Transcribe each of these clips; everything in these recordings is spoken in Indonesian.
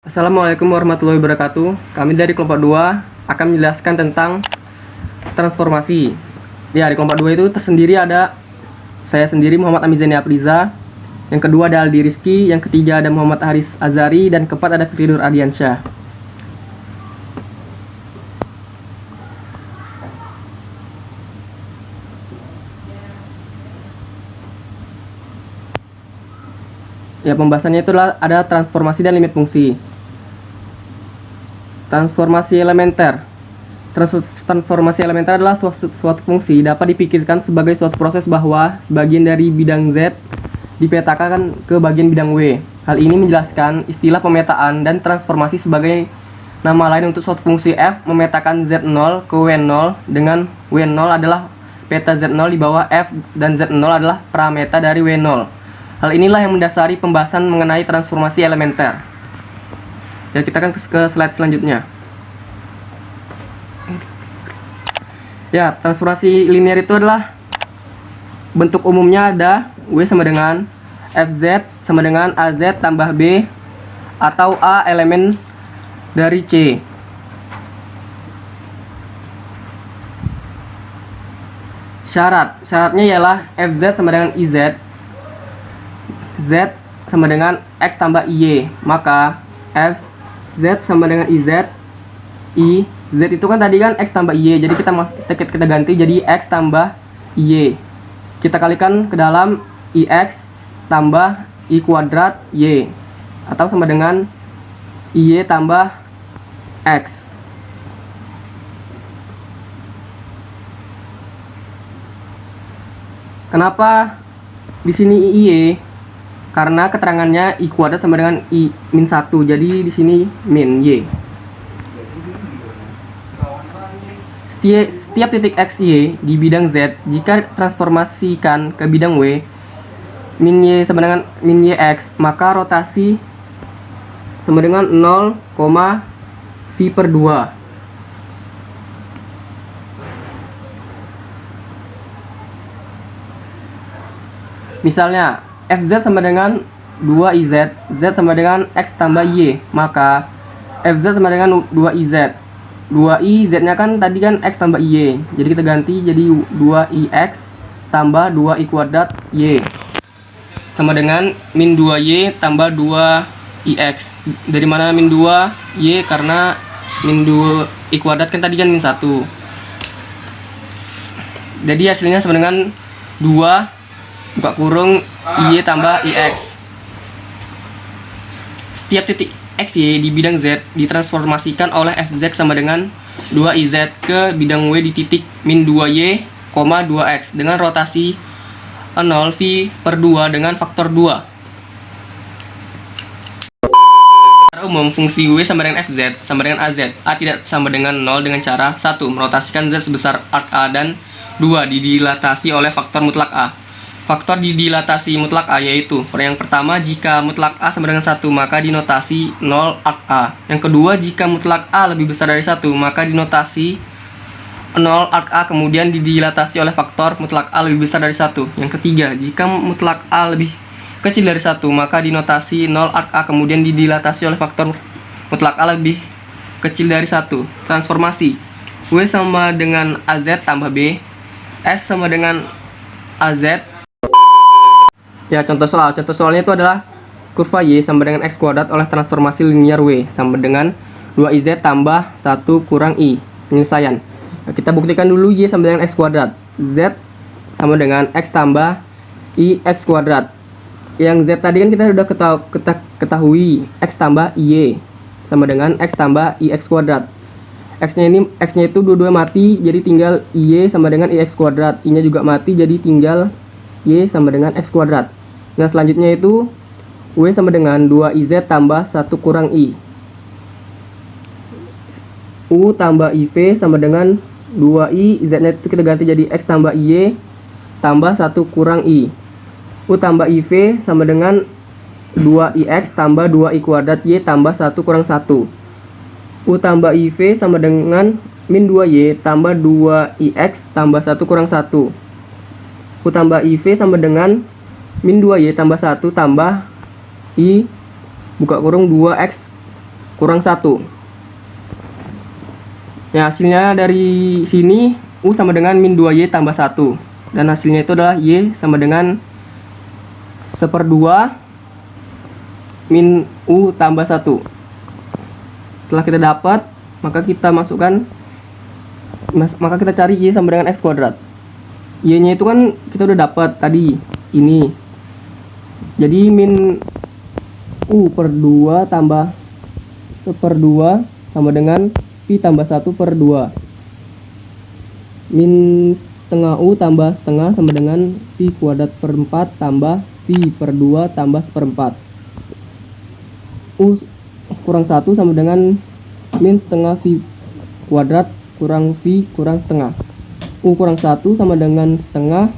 Assalamualaikum warahmatullahi wabarakatuh. Kami dari kelompok 2 akan menjelaskan tentang transformasi. Ya, di kelompok 2 itu tersendiri ada saya sendiri Muhammad Amizani Apriza, yang kedua ada Aldi Rizky, yang ketiga ada Muhammad Haris Azari, dan keempat ada Fikri Nur Ardiansyah. Ya, pembahasannya itu ada transformasi dan limit fungsi. Transformasi elementer. Transformasi elementer adalah suatu fungsi dapat dipikirkan sebagai suatu proses bahwa sebagian dari bidang Z dipetakan ke bagian bidang W. Hal ini menjelaskan istilah pemetaan dan transformasi sebagai nama lain untuk suatu fungsi f memetakan Z0 ke W0 dengan W0 adalah peta Z0 di bawah f dan Z0 adalah parameta dari W0. Hal inilah yang mendasari pembahasan mengenai transformasi elementer. Ya, kita akan ke slide selanjutnya. Ya, transformasi linear itu adalah bentuk umumnya ada W sama dengan FZ sama dengan AZ tambah B atau A elemen dari C. Syaratnya ialah FZ sama dengan IZ, Z sama dengan X tambah IY, maka Z sama dengan IZ, Z itu kan tadi kan X tambah Y, jadi kita ganti jadi X tambah Y. Kita kalikan ke dalam IX tambah I kuadrat Y, atau sama dengan Y tambah X. Kenapa di sini Y? Karena keterangannya I kuadrat sama dengan I min 1, jadi di sini min Y. Setiap titik X, Y di bidang Z, jika transformasikan ke bidang W, min Y sama dengan min Y X, maka rotasi sama dengan 0, V per 2. Misalnya, FZ sama dengan 2IZ, Z sama dengan X tambah Y, maka FZ sama dengan 2IZ. 2I, Z nya kan tadi kan X tambah Y, jadi kita ganti jadi 2IX tambah 2I kuadrat Y sama dengan min 2Y tambah 2IX. Dari mana min 2Y? Karena min 2I kuadrat kan tadi kan min 1, jadi hasilnya sama dengan 2 buka kurung Y tambah IX. Setiap titik X, Y di bidang Z ditransformasikan oleh FZ sama dengan 2IZ ke bidang W di titik min 2Y, 2X dengan rotasi 0 V per 2 dengan faktor 2. Secara umum, fungsi W sama dengan FZ sama dengan AZ. A tidak sama dengan 0 dengan cara 1. Merotasikan Z sebesar arc A dan 2 didilatasi oleh faktor mutlak A. Faktor didilatasi mutlak A yaitu yang pertama, jika mutlak A sama dengan 1 maka dinotasi 0 arc A. Yang kedua, jika mutlak A lebih besar dari 1 maka dinotasi 0 arc A kemudian didilatasi oleh faktor mutlak A lebih besar dari 1. Yang ketiga, jika mutlak A lebih kecil dari 1 maka dinotasi 0 arc A kemudian didilatasi oleh faktor mutlak A lebih kecil dari 1. Transformasi W sama dengan AZ tambah B, S sama dengan AZ. Ya, contoh soalnya itu adalah kurva Y sama dengan X kuadrat oleh transformasi linear W sama dengan 2IZ tambah 1 kurang I. Penyelesaian. Nah, kita buktikan dulu Y sama dengan X kuadrat. Z sama dengan X tambah I X kuadrat. Yang Z tadi kan kita sudah ketahui X tambah Y sama dengan X tambah I X kuadrat. X-nya itu dua-dua mati, jadi tinggal Y sama dengan IX kuadrat. I-nya juga mati, jadi tinggal Y sama dengan X kuadrat. Nah, selanjutnya itu W sama dengan 2IZ tambah 1 kurang I. U tambah IV sama dengan 2I, Z-nya itu kita ganti jadi X tambah Y tambah 1 kurang I. U tambah IV sama dengan 2IX tambah 2I kuadrat Y tambah 1 kurang 1. U tambah IV sama dengan min 2Y tambah 2IX tambah 1 kurang 1. U tambah IV sama dengan min 2Y tambah 1 tambah I buka kurung 2X kurang 1. Ya, hasilnya dari sini U sama dengan min 2Y tambah 1. Dan hasilnya itu adalah Y sama dengan 1/2 min U tambah 1. Setelah kita dapat, maka kita cari Y sama dengan X kuadrat. Y nya itu kan kita udah dapat tadi, ini. Jadi min U per 2 tambah 1/2 sama dengan Pi tambah 1/2. Min setengah U tambah setengah sama dengan Pi kuadrat per 4 tambah Pi per 2 tambah 1/4. U kurang 1 sama dengan min setengah V kuadrat kurang V kurang setengah. U kurang 1 sama dengan setengah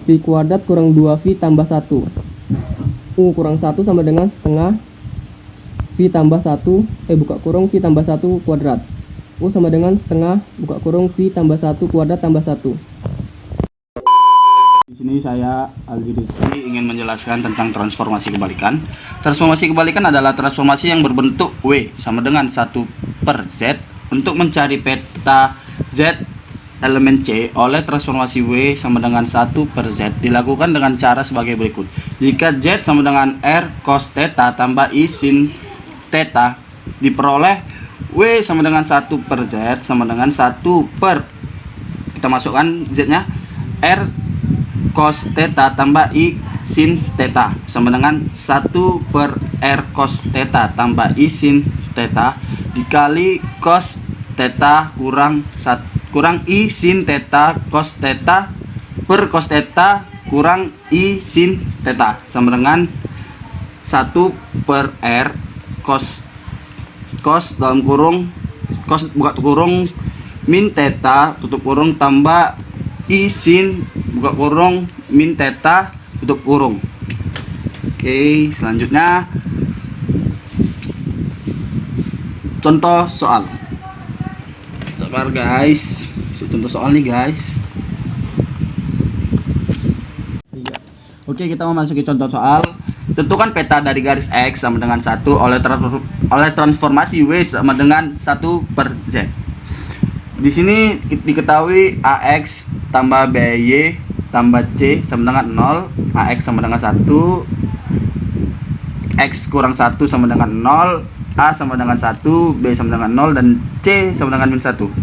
V kuadrat kurang 2V tambah 1. U kurang 1 sama dengan setengah V tambah 1 buka kurung V tambah 1 kuadrat. U sama dengan setengah buka kurung V tambah 1 kuadrat tambah 1. Di sini saya Aldi Rizky ingin menjelaskan tentang transformasi kebalikan. Transformasi kebalikan adalah transformasi yang berbentuk W sama dengan 1/Z untuk mencari peta Z elemen C oleh transformasi W sama dengan 1/Z dilakukan dengan cara sebagai berikut. Jika Z sama dengan R cos theta tambah I sin theta, diperoleh W sama dengan 1/Z sama dengan 1 per, kita masukkan Z nya, R cos theta tambah I sin theta sama dengan 1 per R cos theta tambah I sin theta dikali cos theta kurang I sin theta cos theta per cos theta kurang I sin theta sama dengan 1 per R cos dalam kurung cos buka kurung min theta tutup kurung tambah I sin buka kurung min theta tutup kurung. Oke, selanjutnya contoh soal. Sabar guys, contoh soal nih guys. Oke, kita memasuki contoh soal. Tentukan peta dari garis X sama dengan 1 oleh transformasi W sama dengan 1/Z. Di sini diketahui AX tambah BY tambah C sama dengan 0, AX sama dengan 1, X kurang 1 sama dengan 0, A sama dengan 1, B sama dengan 0, dan C sama dengan min 1.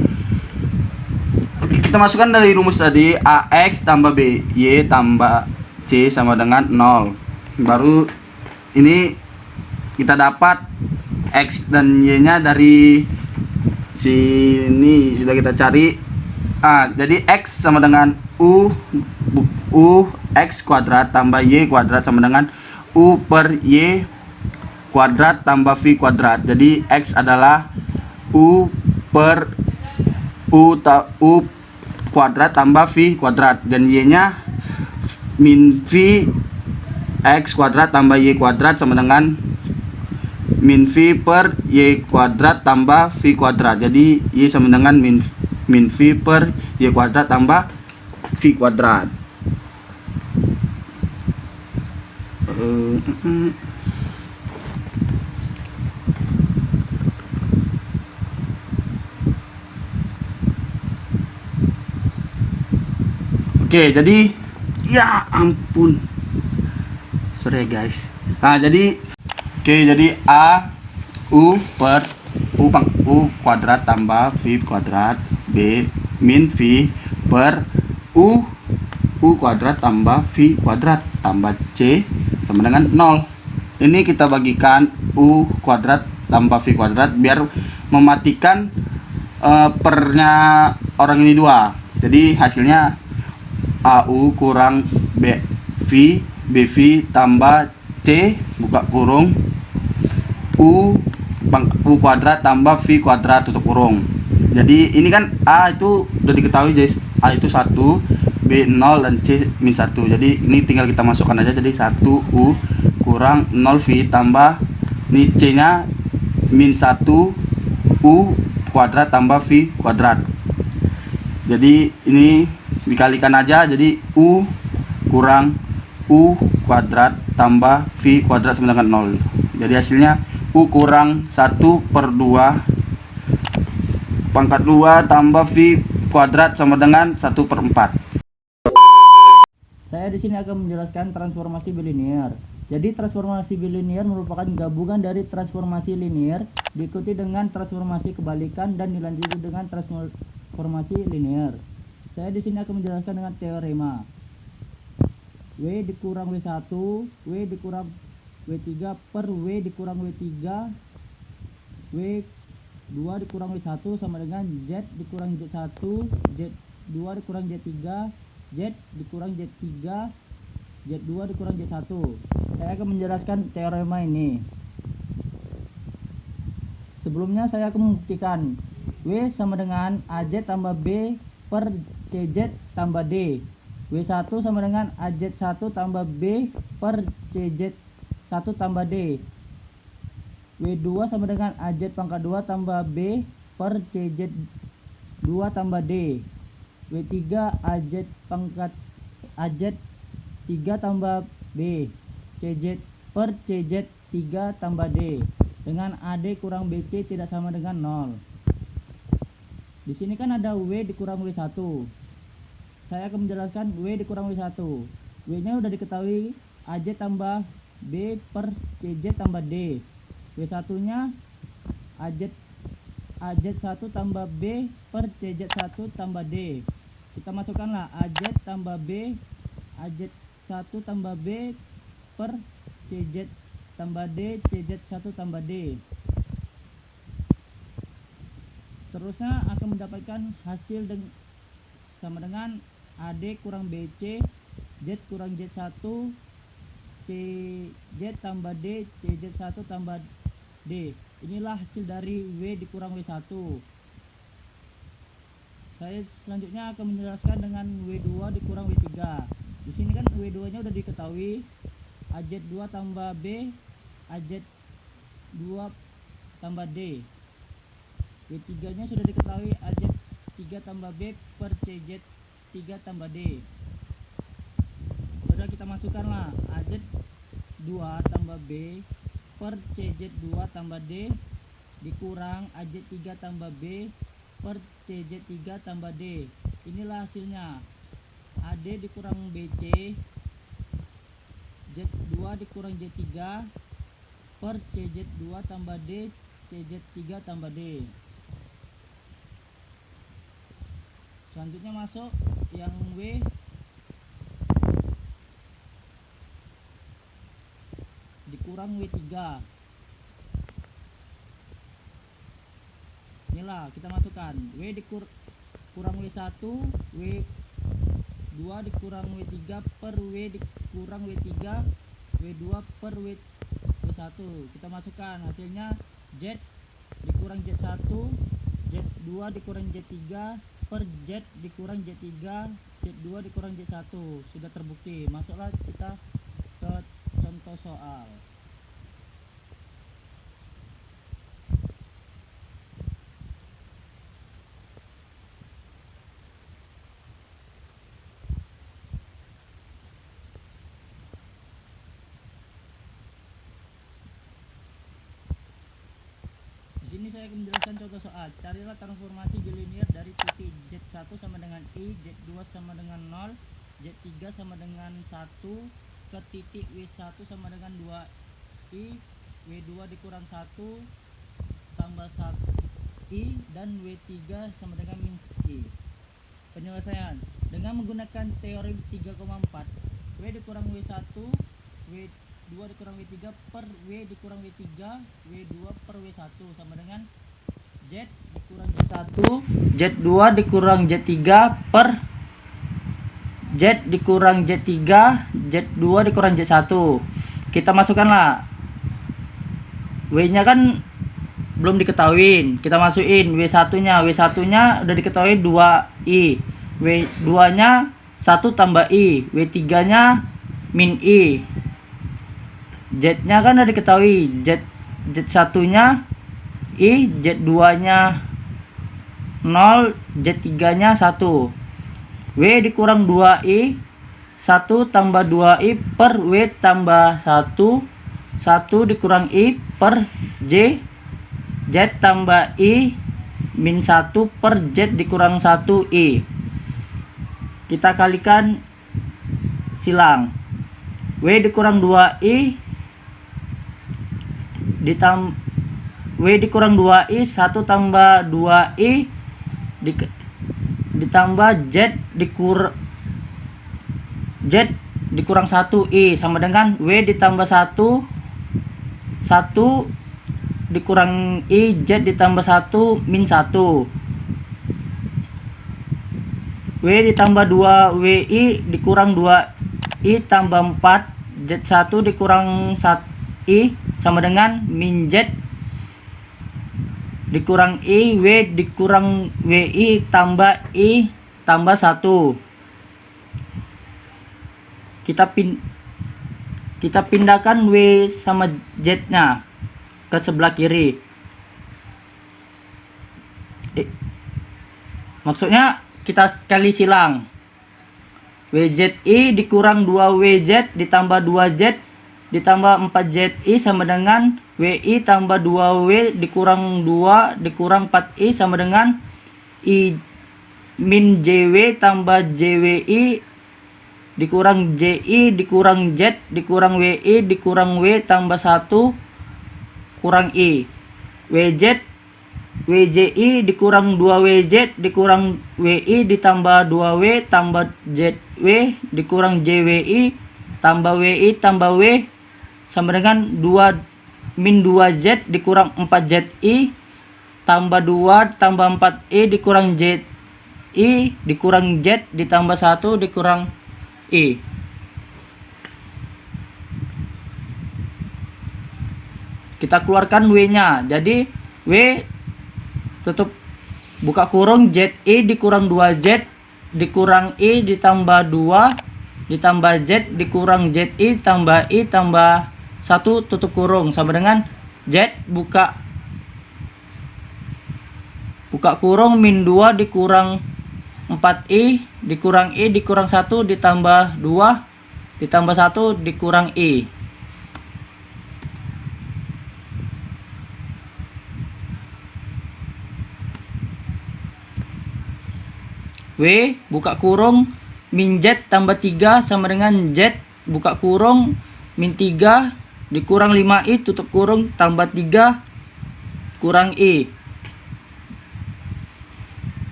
Oke, kita masukkan dari rumus tadi, AX tambah BY tambah C sama dengan 0. Baru ini kita dapat X dan Y nya dari sini sudah kita cari. Jadi X sama dengan U X kuadrat tambah Y kuadrat sama dengan U per Y kuadrat tambah V kuadrat. Jadi X adalah U per U kuadrat tambah V kuadrat, dan Y nya min V X kuadrat tambah Y kuadrat sama dengan min V per Y kuadrat tambah V kuadrat. Jadi Y sama dengan min V per Y kuadrat tambah V kuadrat. Oke, jadi ya ampun, sorry guys. Jadi A U per U kuadrat tambah V kuadrat, B min V per U kuadrat tambah V kuadrat tambah C sama dengan 0. Ini kita bagikan U kuadrat tambah V kuadrat biar mematikan pernya orang ini dua. Jadi hasilnya AU kurang BV tambah C buka kurung U kuadrat tambah V kuadrat tutup kurung. Jadi ini kan A itu udah diketahui, jadi A itu 1, B 0, dan C min 1. Jadi ini tinggal kita masukkan aja, jadi 1 U kurang 0 V tambah ini C nya min 1 U kuadrat tambah V kuadrat. Jadi ini dikalikan aja, jadi U kurang U kuadrat tambah V kuadrat sama dengan 0. Jadi hasilnya U kurang 1/2 pangkat 2 tambah V kuadrat sama dengan 1/4. Saya di sini akan menjelaskan transformasi bilinear. Jadi transformasi bilinear merupakan gabungan dari transformasi linear diikuti dengan transformasi kebalikan dan dilanjutkan dengan transformasi linear. Saya di sini akan menjelaskan dengan teorema. W dikurang W1, W dikurang W3 per W dikurang W3, W2 dikurang W1 sama dengan Z dikurang Z1, Z2 dikurang Z3, Z dikurang Z3, Z2 dikurang Z1. Saya akan menjelaskan teorema ini. Sebelumnya saya akan membuktikan W sama dengan AZ tambah B per CZ tambah D. W1 sama dengan AZ1 tambah B per CZ1 tambah D. W2 sama dengan AZ pangkat 2 tambah B per CZ2 tambah D. W3 AZ pangkat AZ3 tambah B CZ per CZ3 tambah D dengan AD kurang BC tidak sama dengan 0. Di sini kan ada W dikurang W1. Saya akan menjelaskan W dikurang W1. W nya sudah diketahui AZ tambah B per CZ tambah D. W1 nya AZ1 tambah B per CZ1 tambah D. Kita masukkanlah AZ tambah B, AZ1 tambah B per CZ tambah D, CZ1 tambah D. Terusnya akan mendapatkan hasil sama dengan AD kurang BC, Z kurang Z1, CZ tambah D, CZ1 tambah D. Inilah hasil dari W dikurang W1. Saya selanjutnya akan menjelaskan dengan W2 dikurang W3. Di sini kan W2 nya sudah diketahui AZ2 tambah B, AZ2 tambah D. W3 nya sudah diketahui AZ3 tambah B per CZ3 tambah D. Sudah kita masukkanlah AZ2 tambah B per CZ2 tambah D dikurang AZ3 tambah B per CZ3 tambah D. Inilah hasilnya. AD dikurang BC, Z2 dikurang Z3 per CZ2 tambah D, CZ3 tambah D. Selanjutnya masuk yang W dikurang W3. Inilah kita masukkan W dikurang W1, W2 dikurang W3 per W dikurang W3, W2 per W1. Kita masukkan hasilnya Z dikurang Z1, Z2 dikurang Z3 per Z dikurang Z3, Z2 dikurang Z1. Sudah terbukti. Masuklah kita ke contoh soal. Di sini saya akan menjelaskan contoh soal. Carilah transformasi bilinear dari titik Z1 sama dengan I, Z2 sama dengan 0, Z3 sama dengan 1 ke titik W1 sama dengan 2I, W2 dikurang 1 tambah 1I dan W3 sama dengan min I. Penyelesaian dengan menggunakan teori 3,4, W dikurang W1, W2 dikurang W3 per W dikurang W3, W2 per W1 sama dengan Z dikurang Z1, Z2 dikurang Z3 per Z dikurang Z3, Z2 dikurang Z1. Kita masukkanlah W nya kan belum diketahui, kita masukin W1 nya. W1 nya udah diketahui 2I, W2 nya 1 tambah I, W3 nya min I. Z nya kan udah diketahui, Z1 nya I, Z2 nya 0, Z3 nya 1. W dikurang 2I, 1 tambah 2I per W tambah 1 1 dikurang I per J Z tambah I min 1 per Z dikurang 1 I. Kita kalikan silang. W dikurang 2I W dikurang 2I 1 tambah 2I ditambah Z dikurang 1I sama dengan W ditambah 1 dikurang I Z ditambah 1 min 1. W ditambah 2 WI dikurang 2I tambah 4 Z1 dikurang 1I sama dengan min Z dikurang I W dikurang WI tambah I tambah 1. Kita pindahkan W sama Z nya ke sebelah kiri. Maksudnya kita kali silang. WZI dikurang 2WZ ditambah 2Z ditambah 4ZI sama dengan WI tambah 2W dikurang 2 dikurang 4I sama dengan I min JW tambah JWI dikurang JI dikurang Z dikurang WI dikurang W tambah 1 kurang I. WJI dikurang 2WZ dikurang WI ditambah 2W tambah ZW dikurang JWI tambah WI tambah W sama dengan 2 min 2Z dikurang 4ZI tambah 2 tambah 4I dikurang ZI dikurang Z ditambah 1 dikurang I. Kita keluarkan W nya. Jadi W tutup buka kurung ZI dikurang 2Z dikurang I ditambah 2 ditambah Z dikurang ZI tambah I tambah 1 tutup kurung sama dengan Z buka kurung min 2 dikurang 4I dikurang I dikurang 1 ditambah 2 ditambah 1 dikurang I. W buka kurung min Z tambah 3 sama dengan Z buka kurung min 3 dikurang 5I tutup kurung tambah 3 kurang I.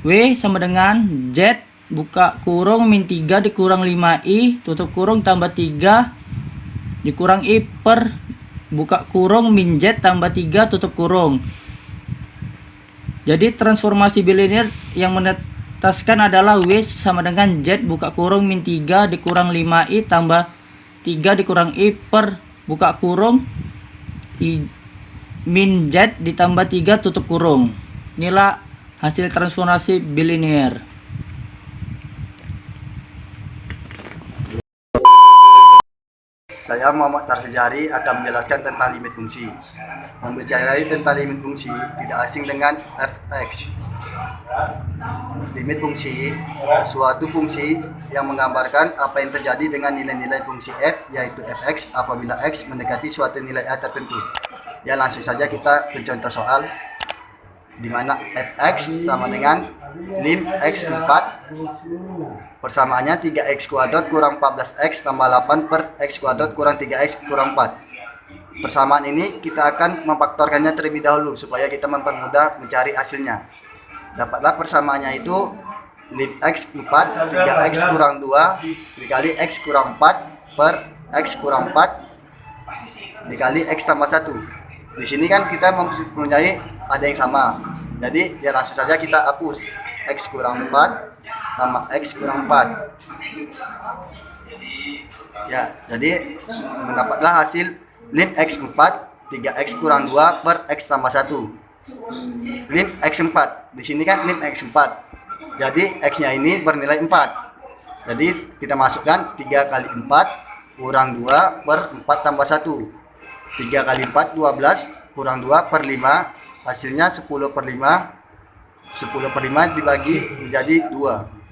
W sama dengan Z buka kurung min 3 dikurang 5I tutup kurung tambah 3 dikurang I per buka kurung min Z tambah 3 tutup kurung. Jadi transformasi bilinear yang menetaskan adalah W sama dengan Z buka kurung min 3 dikurang 5I tambah 3 dikurang I per buka kurung I min Z ditambah 3 tutup kurung. Inilah hasil transformasi bilinear. Saya Muhammad Tarhijari akan menjelaskan tentang limit fungsi. Membicarakan tentang limit fungsi tidak asing dengan fx. Limit fungsi suatu fungsi yang menggambarkan apa yang terjadi dengan nilai-nilai fungsi f yaitu fx apabila x mendekati suatu nilai a tertentu. Ya, langsung saja kita ke contoh soal di mana fx sama dengan lim x4 persamaannya 3x kuadrat kurang 14x tambah 8 per x kuadrat kurang 3x kurang 4. Persamaan ini kita akan memfaktorkannya terlebih dahulu supaya kita mempermudah mencari hasilnya. Dapatlah persamaannya itu lim x4 3x kurang 2 dikali x kurang 4 per x kurang 4 dikali x tambah 1. Di sini kan kita mempunyai ada yang sama. Jadi ya langsung saja kita hapus x kurang 4 sama x kurang 4. Ya, jadi mendapatlah hasil lim x4 3x kurang 2 per x tambah 1. Lim x4. Di sini kan lim x4. Jadi x-nya ini bernilai 4. Jadi kita masukkan 3 kali 4 kurang 2 per 4 tambah 1. 3 kali 4 12 kurang 2 per 5 hasilnya 10 per 5. 10 per 5 dibagi menjadi 2.